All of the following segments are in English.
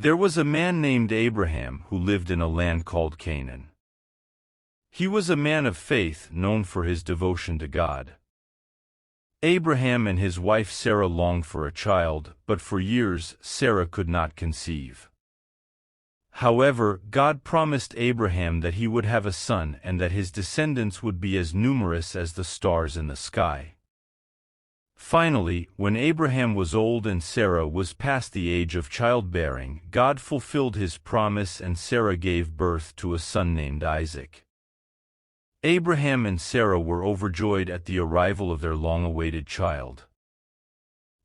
There was a man named Abraham who lived in a land called Canaan. He was a man of faith, known for his devotion to God. Abraham and his wife Sarah longed for a child, but for years Sarah could not conceive. However, God promised Abraham that he would have a son and that his descendants would be as numerous as the stars in the sky. Finally, when Abraham was old and Sarah was past the age of childbearing, God fulfilled his promise and Sarah gave birth to a son named Isaac. Abraham and Sarah were overjoyed at the arrival of their long-awaited child.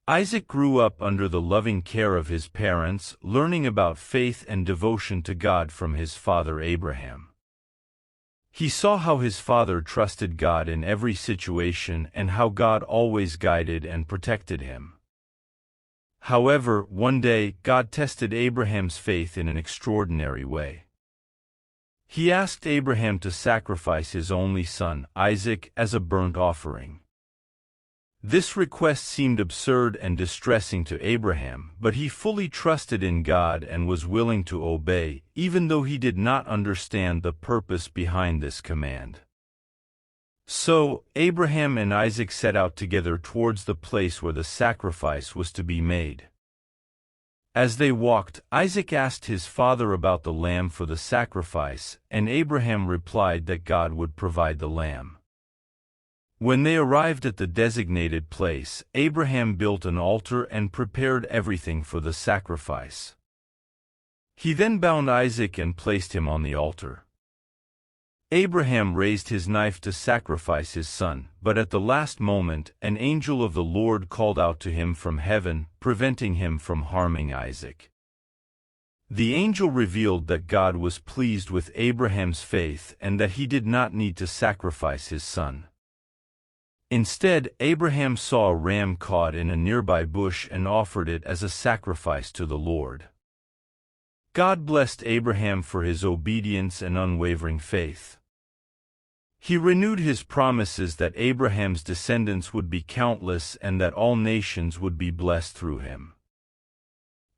Isaac grew up under the loving care of his parents, learning about faith and devotion to God from his father Abraham. He saw how his father trusted God in every situation and how God always guided and protected him. However, one day, God tested Abraham's faith in an extraordinary way. He asked Abraham to sacrifice his only son, Isaac, as a burnt offering. This request seemed absurd and distressing to Abraham, but he fully trusted in God and was willing to obey, even though he did not understand the purpose behind this command. So, Abraham and Isaac set out together towards the place where the sacrifice was to be made. As they walked, Isaac asked his father about the lamb for the sacrifice, and Abraham replied that God would provide the lamb. When they arrived at the designated place, Abraham built an altar and prepared everything for the sacrifice. He then bound Isaac and placed him on the altar. Abraham raised his knife to sacrifice his son, but at the last moment, an angel of the Lord called out to him from heaven, preventing him from harming Isaac. The angel revealed that God was pleased with Abraham's faith and that he did not need to sacrifice his son. Instead, Abraham saw a ram caught in a nearby bush and offered it as a sacrifice to the Lord. God blessed Abraham for his obedience and unwavering faith. He renewed his promises that Abraham's descendants would be countless and that all nations would be blessed through him.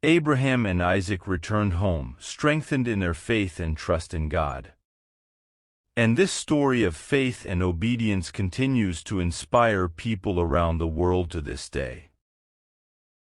Abraham and Isaac returned home, strengthened in their faith and trust in God. And this story of faith and obedience continues to inspire people around the world to this day.